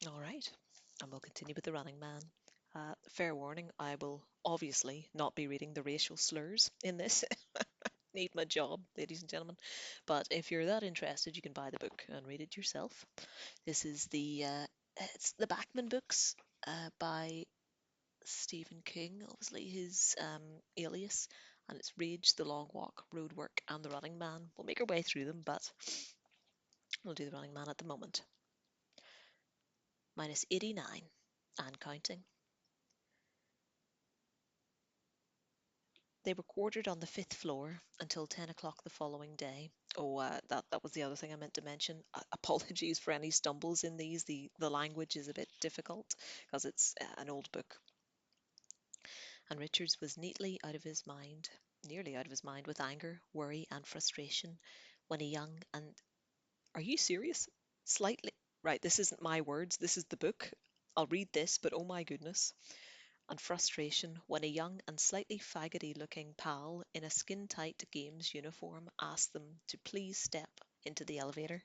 All right, and we'll continue with The Running Man. Fair warning, I will obviously not be reading the racial slurs in this. Need my job, ladies and gentlemen. But if you're that interested, you can buy the book and read it yourself. This is it's the Backman books by Stephen King, obviously his alias, and it's Rage, The Long Walk, Road Work, and The Running Man. We'll make our way through them, but we'll do The Running Man at the moment. Minus 89 and counting. They were quartered on the fifth floor until 10 o'clock the following day. Oh, that was the other thing I meant to mention. Apologies for any stumbles in these. The language is a bit difficult because it's an old book. And Richards was nearly out of his mind with anger, worry, and frustration when a young and are you serious? Slightly. Right, this isn't my words, this is the book. I'll read this, but oh my goodness. And frustration when a young and slightly faggoty looking pal in a skin tight games uniform asked them to please step into the elevator.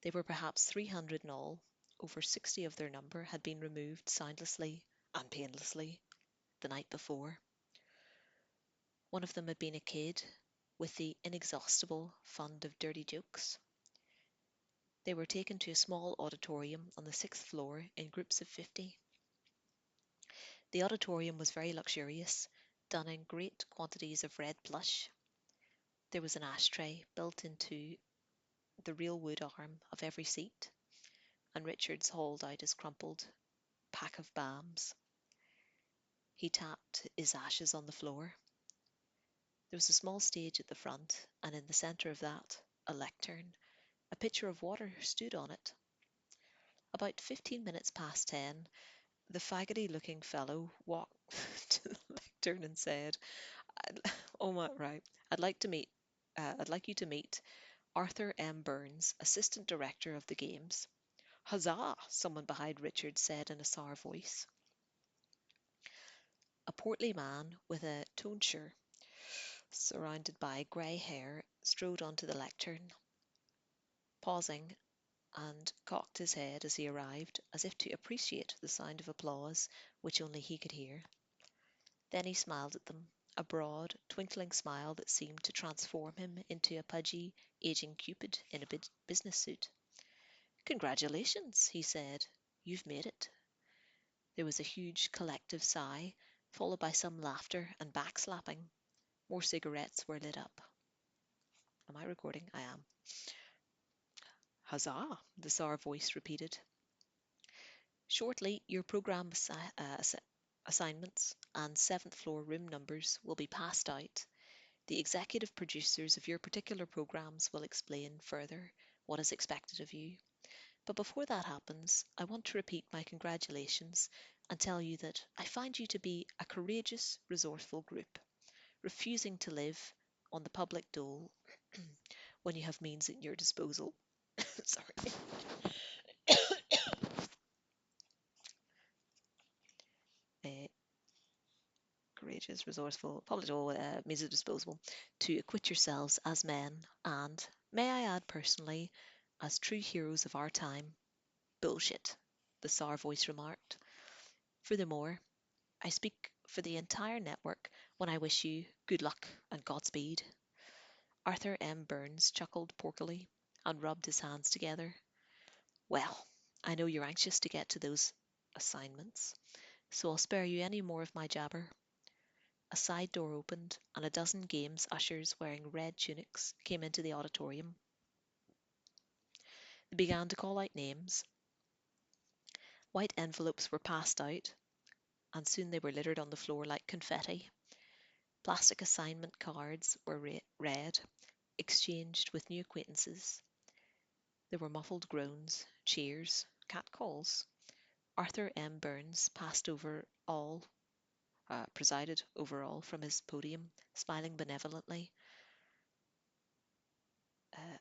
They were perhaps 300 in all. Over 60 of their number had been removed soundlessly and painlessly the night before. One of them had been a kid with the inexhaustible fund of dirty jokes. They were taken to a small auditorium on the sixth floor in groups of 50. The auditorium was very luxurious, done in great quantities of red plush. There was an ashtray built into the real wood arm of every seat, and Richards hauled out his crumpled pack of Bams. He tapped his ashes on the floor. There was a small stage at the front, and in the centre of that, a lectern. A pitcher of water stood on it. About 15 minutes past 10, the faggoty looking fellow walked to the lectern and said, "Oh my, right. I'd like you to meet Arthur M. Burns, Assistant Director of the Games." "Huzzah!" someone behind Richard said in a sour voice. A portly man with a tonsure surrounded by grey hair strode onto the lectern, pausing and cocked his head as he arrived, as if to appreciate the sound of applause which only he could hear. Then he smiled at them, a broad, twinkling smile that seemed to transform him into a pudgy, aging Cupid in a business suit. "Congratulations," he said. "You've made it." There was a huge collective sigh, followed by some laughter and backslapping. More cigarettes were lit up. Am I recording? I am. "Huzzah!" the sour voice repeated. "Shortly, your program assignments and seventh floor room numbers will be passed out. The executive producers of your particular programs will explain further what is expected of you. But before that happens, I want to repeat my congratulations and tell you that I find you to be a courageous, resourceful group, refusing to live on the public dole when you have means at your disposal." Sorry. Uh, Courageous, resourceful, public dole, means at disposal to acquit yourselves as men and, may I add personally, as true heroes of our time. "Bullshit," the sour voice remarked. "Furthermore, I speak for the entire network when I wish you good luck and Godspeed." Arthur M. Burns chuckled porkily and rubbed his hands together. "Well, I know you're anxious to get to those assignments, so I'll spare you any more of my jabber." A side door opened, and a dozen games ushers wearing red tunics came into the auditorium. They began to call out names. White envelopes were passed out, and soon they were littered on the floor like confetti. Plastic assignment cards were read, exchanged with new acquaintances. There were muffled groans, cheers, catcalls. Arthur M. Burns presided over all from his podium, smiling benevolently. Uh,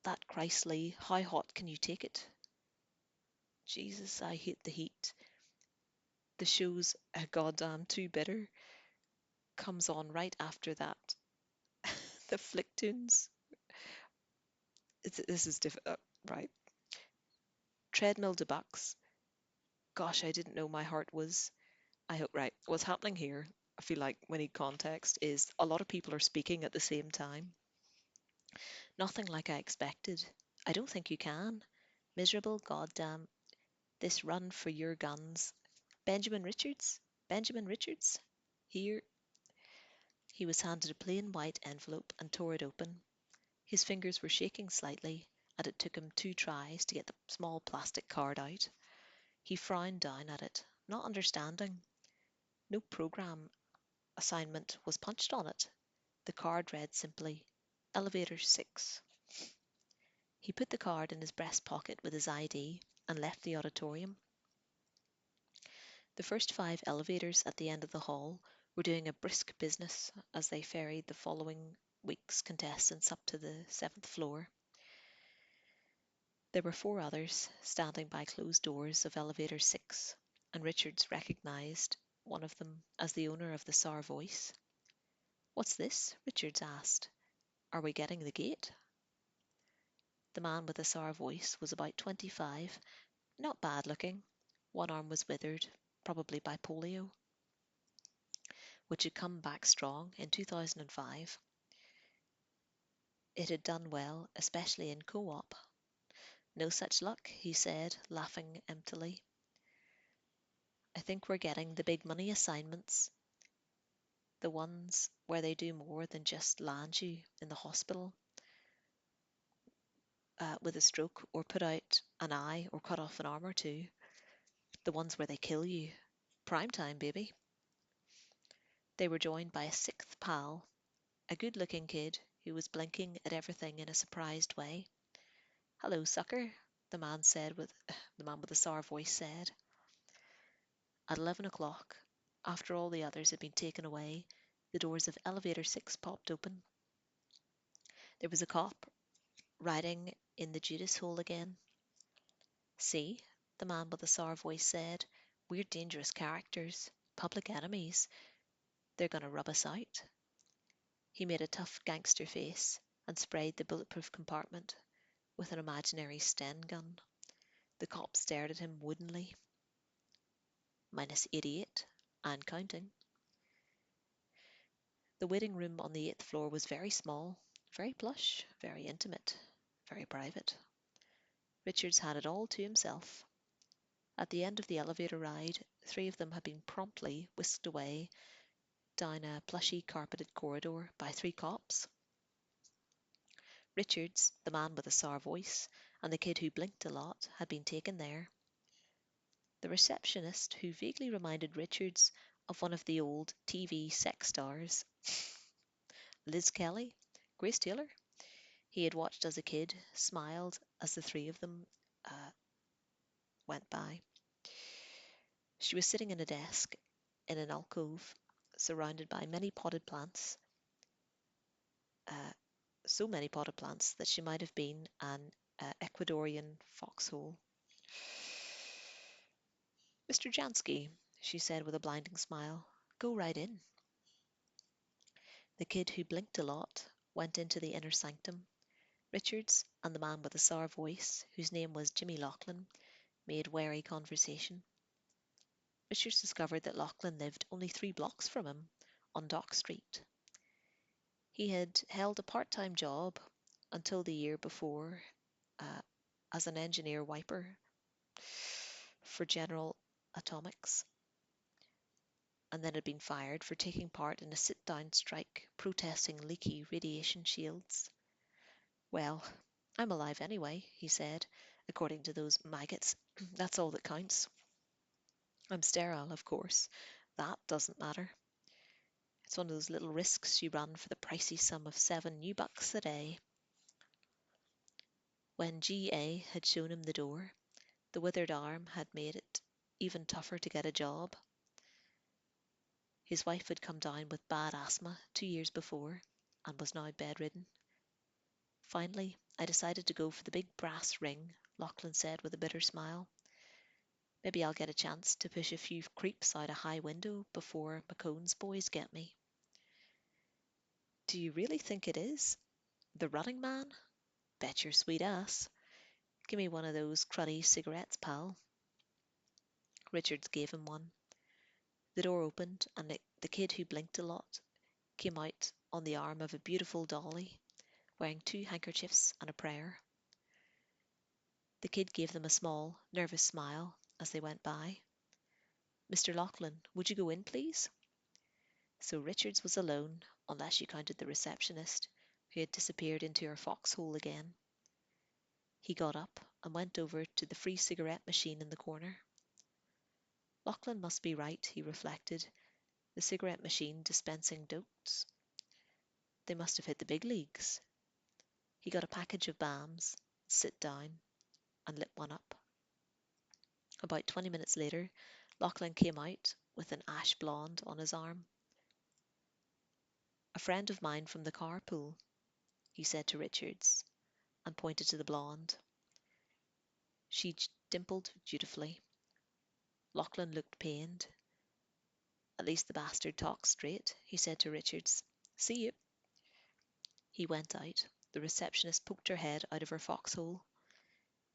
that Christly, how hot can you take it? Jesus, I hate the heat. The show's a goddamn too bitter. Comes on right after that. The Flicktoons. This is right. Treadmill to bucks. Gosh, I didn't know my heart was. I hope right. What's happening here, I feel like we need context, is a lot of people are speaking at the same time. Nothing like I expected. I don't think you can. Miserable goddamn. This run for your guns. Benjamin Richards? Benjamin Richards? Here. He was handed a plain white envelope and tore it open. His fingers were shaking slightly, and it took him 2 tries to get the small plastic card out. He frowned down at it, not understanding. No program assignment was punched on it. The card read simply, Elevator 6. He put the card in his breast pocket with his ID and left the auditorium. The first 5 elevators at the end of the hall were doing a brisk business as they ferried the following week's contestants up to the 7th floor. There were 4 others standing by closed doors of elevator 6, and Richards recognized one of them as the owner of the sour voice. What's this? Richards asked. Are we getting the gate? The man with the sour voice was about 25, not bad looking. One arm was withered, probably by polio, which had come back strong in 2005. It had done well, especially in co-op. No such luck, he said, laughing emptily. I think we're getting the big money assignments, the ones where they do more than just land you in the hospital with a stroke or put out an eye or cut off an arm or two. The ones where they kill you. Prime time, baby. They were joined by a 6th pal, a good-looking kid who was blinking at everything in a surprised way. Hello, sucker, the man with the sour voice said. At 11 o'clock, after all the others had been taken away, the doors of elevator 6 popped open. There was a cop riding in the Judas hole again. See, the man with the sour voice said, we're dangerous characters, public enemies. They're going to rub us out. He made a tough gangster face and sprayed the bulletproof compartment with an imaginary Sten gun. The cop stared at him woodenly. -88, and counting. The waiting room on the 8th floor was very small, very plush, very intimate, very private. Richards had it all to himself. At the end of the elevator ride, 3 of them had been promptly whisked away down a plushy carpeted corridor by 3 cops. Richards, the man with the sour voice, and the kid who blinked a lot had been taken there. The receptionist, who vaguely reminded Richards of one of the old TV sex stars, Liz Kelly, Grace Taylor, he had watched as a kid, smiled as the 3 of them went by. She was sitting in a desk in an alcove, surrounded by many potted plants, uh, so many potted plants that she might have been an Ecuadorian foxhole. Mr. Jansky, she said with a blinding smile, go right in. The kid who blinked a lot went into the inner sanctum. Richards and the man with the sour voice, whose name was Jimmy Lachlan, made wary conversation. Richards discovered that Lachlan lived only 3 blocks from him, on Dock Street. He had held a part-time job until the year before uh, as an engineer wiper for General Atomics, and then had been fired for taking part in a sit-down strike protesting leaky radiation shields. Well, I'm alive anyway, he said, according to those maggots. That's all that counts. I'm sterile, of course. That doesn't matter. It's one of those little risks you run for the pricey sum of 7 new bucks a day. When G.A. had shown him the door, the withered arm had made it even tougher to get a job. His wife had come down with bad asthma 2 years before and was now bedridden. Finally, I decided to go for the big brass ring, Lachlan said with a bitter smile. Maybe I'll get a chance to push a few creeps out a high window before McCone's boys get me. Do you really think it is? The running man? Bet your sweet ass. Give me one of those cruddy cigarettes, pal. Richards gave him one. The door opened, and the kid who blinked a lot came out on the arm of a beautiful dolly, wearing two handkerchiefs and a prayer. The kid gave them a small, nervous smile as they went by. Mr. Lachlan, would you go in, please? So Richards was alone, unless you counted the receptionist, who had disappeared into her foxhole again. He got up and went over to the free cigarette machine in the corner. Lachlan must be right, he reflected, the cigarette machine dispensing dotes. They must have hit the big leagues. He got a package of Bams, sit down, and lit one up. About 20 minutes later, Lachlan came out with an ash blonde on his arm. A friend of mine from the carpool, he said to Richards, and pointed to the blonde. She dimpled dutifully. Lachlan looked pained. At least the bastard talks straight, he said to Richards. See you. He went out. The receptionist poked her head out of her foxhole.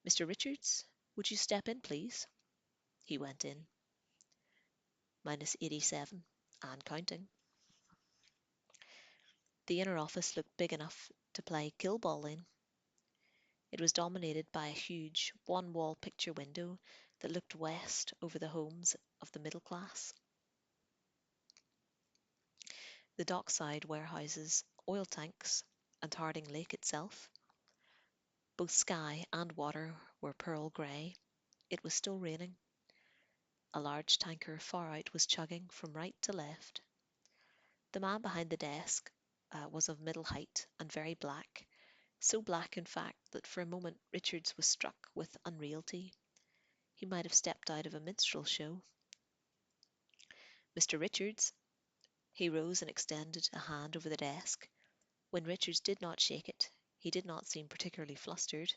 Mr. Richards, would you step in, please? He went in. Minus 87, and counting. The inner office looked big enough to play kill ball in. It was dominated by a huge one-wall picture window that looked west over the homes of the middle class. The dockside warehouses, oil tanks, and Harding Lake itself. Both sky and water were pearl grey. It was still raining. A large tanker far out was chugging from right to left. The man behind the desk was of middle height and very black, so black in fact that for a moment Richards was struck with unreality. He might have stepped out of a minstrel show. Mr. Richards. He rose and extended a hand over the desk. When Richards did not shake it, he did not seem particularly flustered.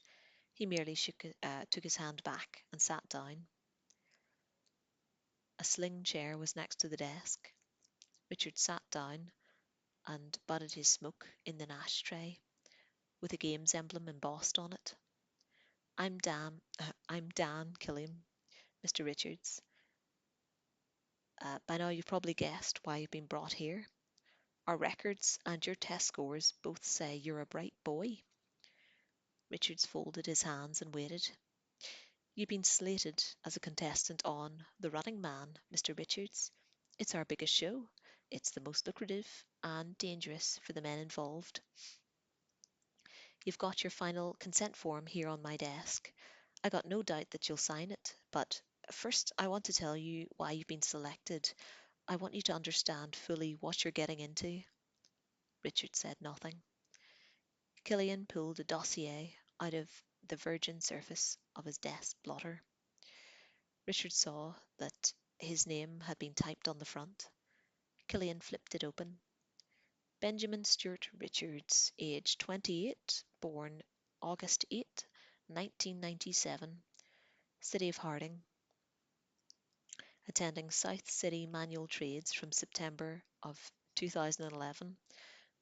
He merely took his hand back and sat down. A sling chair was next to the desk. Richard sat down and butted his smoke in an ashtray, with a game's emblem embossed on it. I'm Dan Killiam, Mr. Richards. By now you've probably guessed why you've been brought here. Our records and your test scores both say you're a bright boy. Richards folded his hands and waited. You've been slated as a contestant on The Running Man, Mr. Richards. It's our biggest show. It's the most lucrative and dangerous for the men involved. You've got your final consent form here on my desk. I got no doubt that you'll sign it, but first I want to tell you why you've been selected. I want you to understand fully what you're getting into. Richard said nothing. Killian pulled a dossier out of the virgin surface of his desk blotter. Richard saw that his name had been typed on the front. Killian flipped it open. Benjamin Stuart Richards, age 28, born August 8, 1997, City of Harding, attending South City Manual Trades from September of 2011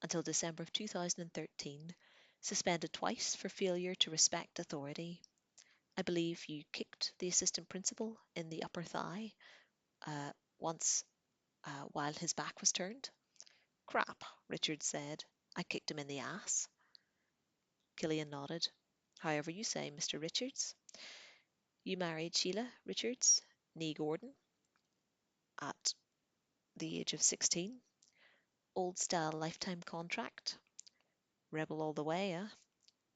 until December of 2013, suspended twice for failure to respect authority. I believe you kicked the assistant principal in the upper thigh once while his back was turned. Crap, Richard said. I kicked him in the ass. Killian nodded. However you say, Mr. Richards. You married Sheila Richards, nee Gordon, at the age of 16. Old style lifetime contract. Rebel all the way, eh?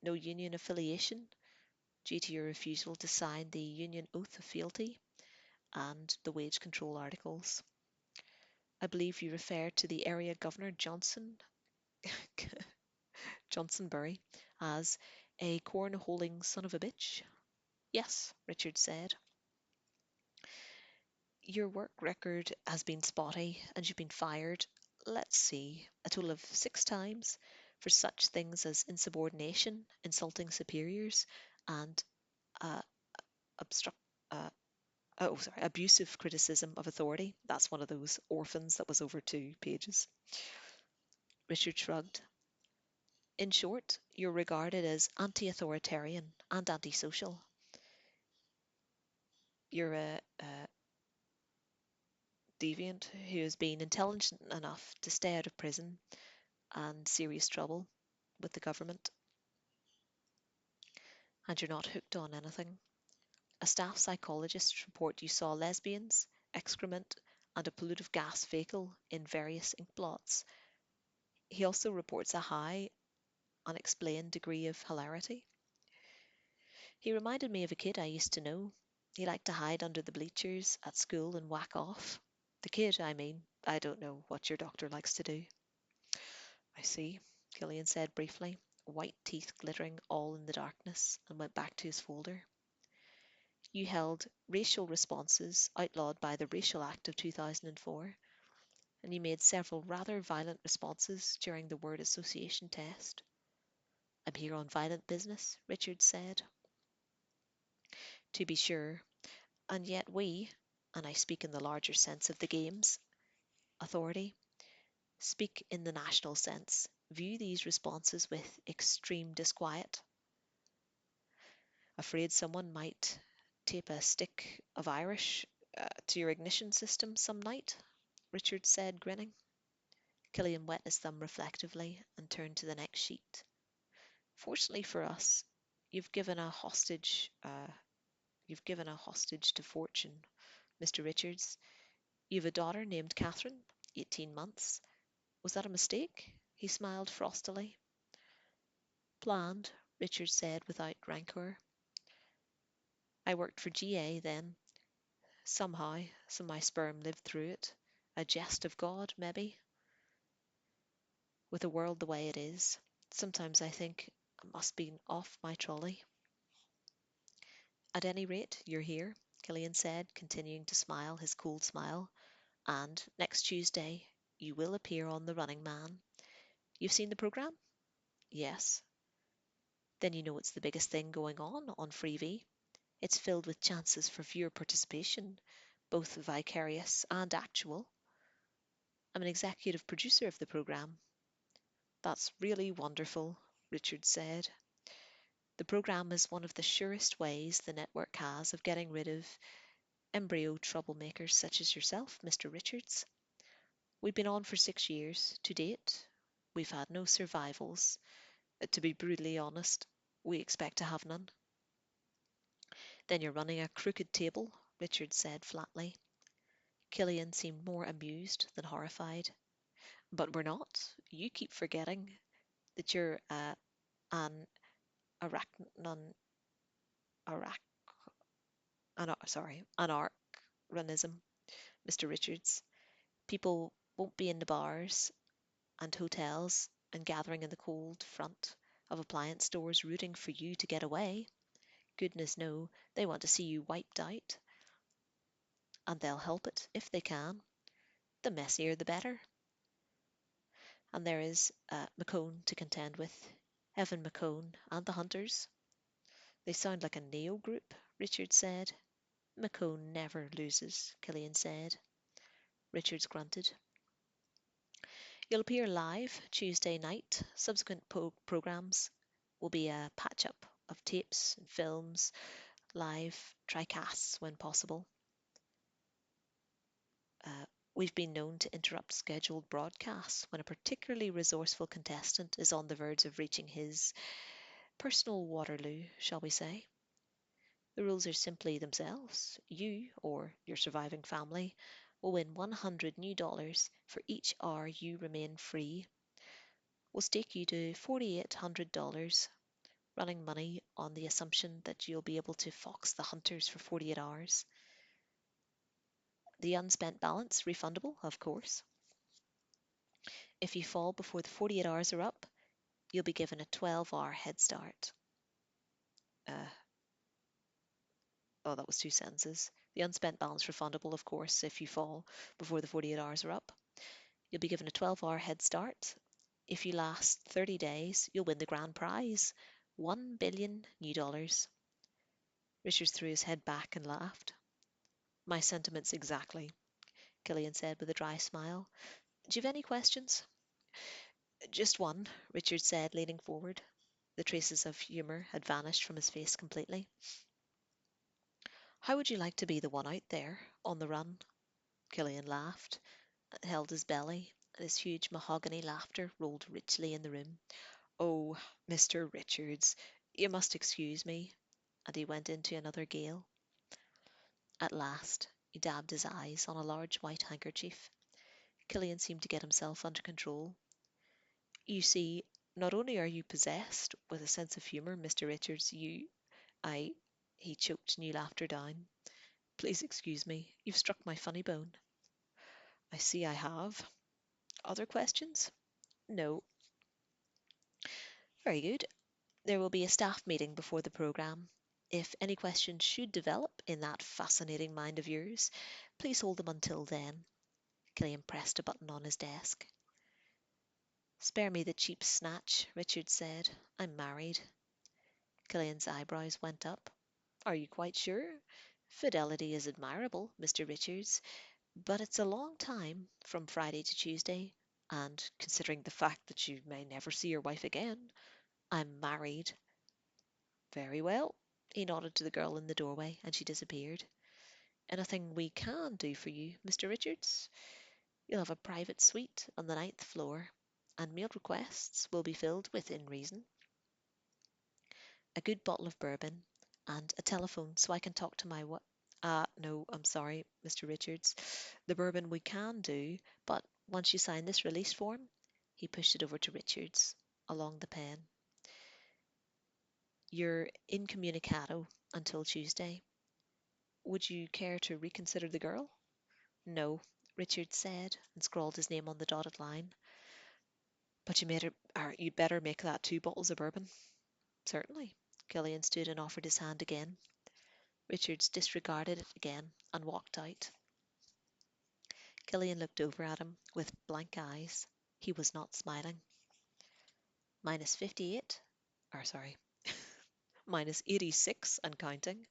No union affiliation due to your refusal to sign the union oath of fealty and the wage control articles. I believe you refer to the area governor Johnsonbury as a corn-holing son of a bitch. Yes, Richard said. Your work record has been spotty and you've been fired, let's see, a total of 6 times for such things as insubordination, insulting superiors, and uh, obstruct, uh, abusive criticism of authority. That's one of those orphans that was over 2 pages. Richard shrugged. In short, you're regarded as anti-authoritarian and antisocial. You're a deviant who has been intelligent enough to stay out of prison and serious trouble with the government, and you're not hooked on anything. A staff psychologist report you saw lesbians, excrement, and a pollutive gas vehicle in various ink blots. He also reports a high, unexplained degree of hilarity. He reminded me of a kid I used to know. He liked to hide under the bleachers at school and whack off. The kid, I mean. I don't know what your doctor likes to do. I see, Gillian said briefly, white teeth glittering all in the darkness, and went back to his folder. You held racial responses outlawed by the Racial Act of 2004, and you made several rather violent responses during the word association test. I'm here on violent business, Richard said. To be sure, and yet we, and I speak in the larger sense of the game's authority, speak in the national sense, view these responses with extreme disquiet. Afraid someone might tape a stick of Irish to your ignition system some night? Richard said, grinning. Killian wet his thumb reflectively and turned to the next sheet. Fortunately for us, you've given a hostage. You've given a hostage to fortune, Mr. Richards. You've a daughter named Catherine, 18 months. Was that a mistake? He smiled frostily. Planned, Richard said without rancour. I worked for GA then. Somehow, some my sperm lived through it. A jest of God, maybe. With the world the way it is, sometimes I think I must be off my trolley. At any rate, you're here, Killian said, continuing to smile his cold smile, and next Tuesday you will appear on The Running Man. You've seen the programme? Yes. Then you know it's the biggest thing going on Freevee. It's filled with chances for viewer participation, both vicarious and actual. I'm an executive producer of the programme. That's really wonderful, Richard said. The programme is one of the surest ways the network has of getting rid of embryo troublemakers such as yourself, Mr. Richards. We've been on for 6 years. To date, we've had no survivals. To be brutally honest, we expect to have none. Then you're running a crooked table, Richard said flatly. Killian seemed more amused than horrified. But we're not. You keep forgetting that you're an arachnon, arach, anarchronism, Mr. Richards. People won't be in the bars and hotels and gathering in the cold front of appliance stores rooting for you to get away. Goodness no, they want to see you wiped out, and they'll help it if they can. The messier the better. And there is McCone to contend with. Evan McCone and the Hunters. They sound like a neo group, Richard said. McCone never loses, Killian said. Richards grunted. You'll appear live Tuesday night. Subsequent programmes will be a patch up of tapes and films, live tricasts when possible. Uh, we've been known to interrupt scheduled broadcasts when a particularly resourceful contestant is on the verge of reaching his personal Waterloo, shall we say. The rules are simply themselves. You, or your surviving family, will win $100 for each hour you remain free. We'll stake you to $4,800, running money on the assumption that you'll be able to fox the hunters for 48 hours. The unspent balance refundable, of course. If you fall before the 48 hours are up, you'll be given a 12-hour head start. Oh, that was two sentences. The unspent balance refundable, of course, if you fall before the 48 hours are up. You'll be given a 12-hour head start. If you last 30 days, you'll win the grand prize, $1 billion new dollars. Richards threw his head back and laughed. My sentiments exactly, Killian said with a dry smile. Do you have any questions? Just one, Richard said, leaning forward. The traces of humour had vanished from his face completely. How would you like to be the one out there, on the run? Killian laughed, held his belly, and his huge mahogany laughter rolled richly in the room. Oh, Mr. Richards, you must excuse me. And he went into another gale. At last, he dabbed his eyes on a large white handkerchief. Killian seemed to get himself under control. You see, not only are you possessed with a sense of humour, Mr. Richards, I. He choked new laughter down. Please excuse me, you've struck my funny bone. I see I have. Other questions? No. Very good. There will be a staff meeting before the programme. If any questions should develop in that fascinating mind of yours, please hold them until then. Killian pressed a button on his desk. Spare me the cheap snatch, Richard said. I'm married. Killian's eyebrows went up. Are you quite sure? Fidelity is admirable, Mr. Richards, but it's a long time from Friday to Tuesday, and considering the fact that you may never see your wife again, I'm married. Very well. He nodded to the girl in the doorway, and she disappeared. Anything we can do for you, Mr. Richards? You'll have a private suite on the ninth floor, and meal requests will be filled within reason. A good bottle of bourbon, and a telephone so I can talk to my what? No, I'm sorry, Mr. Richards. The bourbon we can do, but once you sign this release form, he pushed it over to Richards along the pen. You're incommunicado until Tuesday. Would you care to reconsider the girl? No, Richard said, and scrawled his name on the dotted line. But you'd better make that 2 bottles of bourbon. Certainly. Killian stood and offered his hand again. Richards disregarded it again and walked out. Killian looked over at him with blank eyes. He was not smiling. Minus 58, or sorry, minus 86 and counting.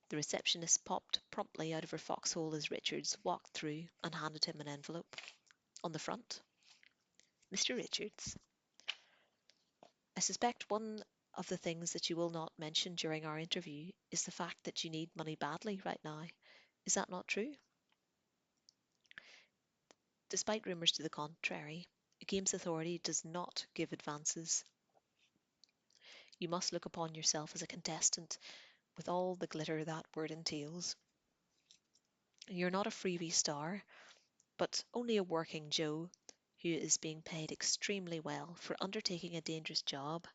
The receptionist popped promptly out of her foxhole as Richards walked through and handed him an envelope. On the front, Mr. Richards. I suspect one of the things that you will not mention during our interview is the fact that you need money badly right now. Is that not true? Despite rumours to the contrary, the Games Authority does not give advances. You must look upon yourself as a contestant with all the glitter that word entails. You're not a freebie star, but only a working Joe who is being paid extremely well for undertaking a dangerous job.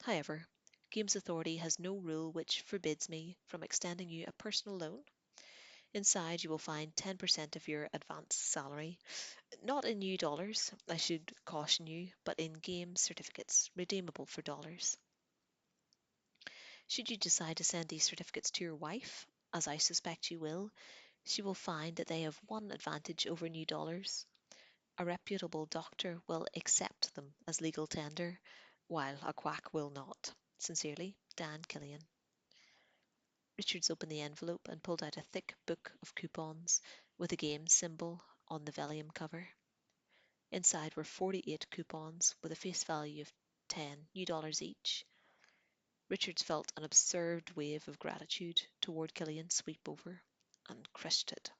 However, Games Authority has no rule which forbids me from extending you a personal loan. Inside, you will find 10% of your advance salary, not in new dollars, I should caution you, but in game certificates, redeemable for dollars. Should you decide to send these certificates to your wife, as I suspect you will, she will find that they have one advantage over new dollars. A reputable doctor will accept them as legal tender, while a quack will not. Sincerely, Dan Killian. Richards opened the envelope and pulled out a thick book of coupons with a game symbol on the vellum cover. Inside were 48 coupons with a face value of 10 new dollars each. Richards felt an absurd wave of gratitude toward Killian sweep over and crushed it.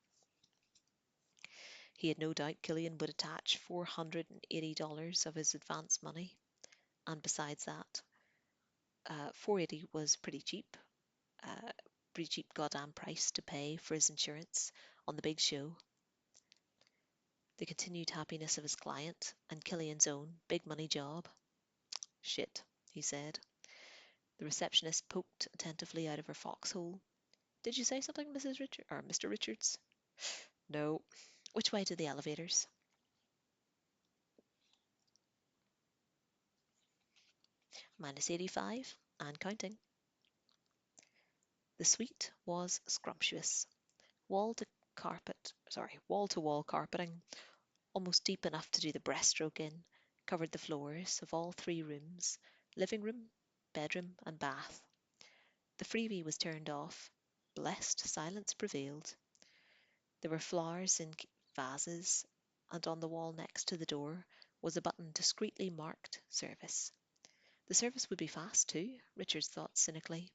He had no doubt Killian would attach $480 of his advance money, and besides that, 480 was uh, pretty cheap goddamn price to pay for his insurance on the big show. The continued happiness of his client and Killian's own big money job. Shit, he said. The receptionist poked attentively out of her foxhole. Did you say something, Mrs. Richard or Mr. Richards? No. Which way to the elevators? Minus 85 and counting. The suite was scrumptious. Wall to wall carpeting, almost deep enough to do the breaststroke in, covered the floors of all 3 rooms, living room, bedroom, and bath. The freebie was turned off. Blessed silence prevailed. There were flowers in vases, and on the wall next to the door was a button discreetly marked Service. The service would be fast, too, Richards thought cynically.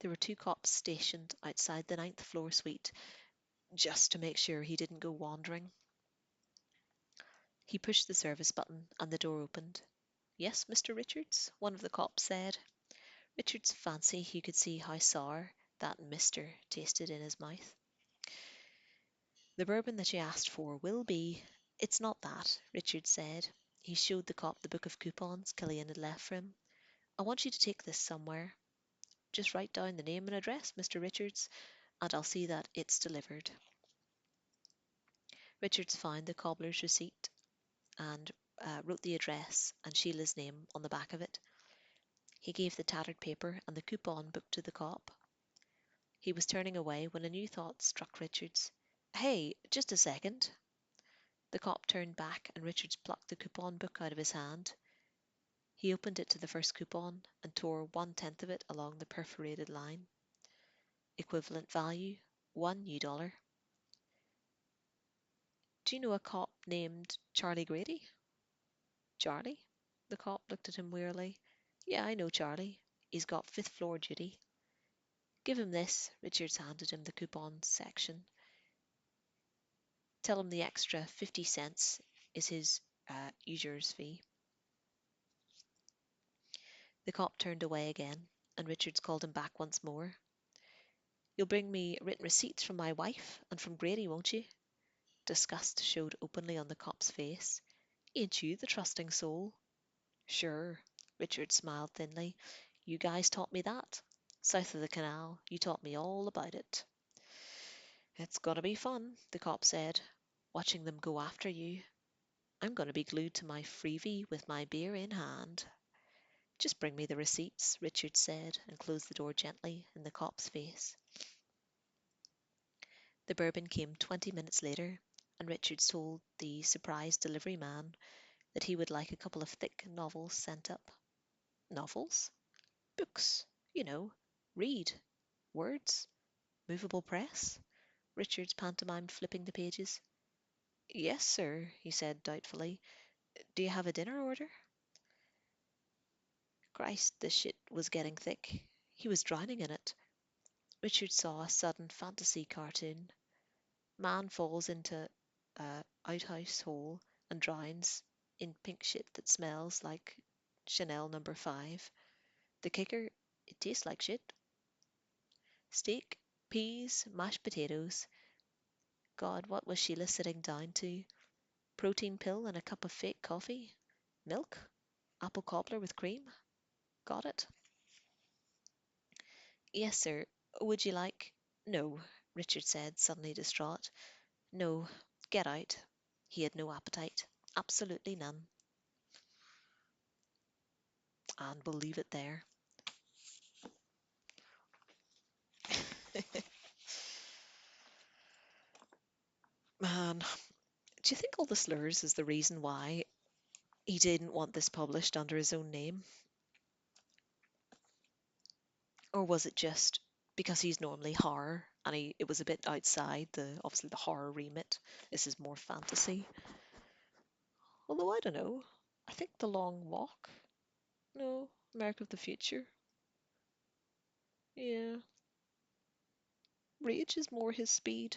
There were two cops stationed outside the ninth floor suite, just to make sure he didn't go wandering. He pushed the service button and the door opened. Yes, Mr. Richards, one of the cops said. Richards fancied he could see how sour that Mr. tasted in his mouth. The bourbon that you asked for will be. It's not that, Richards said. He showed the cop the book of coupons Killian had left for him. I want you to take this somewhere. Just write down the name and address, Mr. Richards, and I'll see that it's delivered. Richards found the cobbler's receipt and wrote the address and Sheila's name on the back of it. He gave the tattered paper and the coupon book to the cop. He was turning away when a new thought struck Richards. Hey, just a second. The cop turned back and Richards plucked the coupon book out of his hand. He opened it to the first coupon and tore 1/10 of it along the perforated line. Equivalent value, $1. Do you know a cop named Charlie Grady? Charlie? The cop looked at him wearily. Yeah, I know Charlie. He's got fifth floor duty. Give him this. Richards handed him the coupon section. Tell him the extra 50 cents is his user's fee. The cop turned away again, and Richards called him back once more. You'll bring me written receipts from my wife and from Grady, won't you? Disgust showed openly on the cop's face. Ain't you the trusting soul? Sure, Richard smiled thinly. You guys taught me that. South of the canal, you taught me all about it. It's gonna be fun, the cop said, watching them go after you. I'm gonna be glued to my freebie with my beer in hand. Just bring me the receipts, Richard said, and closed the door gently in the cop's face. The bourbon came 20 minutes later, and Richards told the surprised delivery man that he would like a couple of thick novels sent up. Novels? Books, you know. Read. Words. Movable press. Richards pantomimed flipping the pages. Yes, sir, he said doubtfully. Do you have a dinner order? Christ, the shit was getting thick. He was drowning in it. Richard saw a sudden fantasy cartoon. Man falls into a outhouse hole and drowns in pink shit that smells like Chanel number 5. The kicker, it tastes like shit. Steak, peas, mashed potatoes. God, what was Sheila sitting down to? Protein pill and a cup of fake coffee? Milk? Apple cobbler with cream? Got it. Yes, sir. Would you like? No, Richard said, suddenly distraught. No, get out. He had no appetite. Absolutely none. And we'll leave it there. Man, do you think all the slurs is the reason why he didn't want this published under his own name? Or was it just because he's normally horror and it was a bit outside the obviously the horror remit? This is more fantasy. Although I don't know. I think The Long Walk. No, America of the Future. Yeah. Rage is more his speed.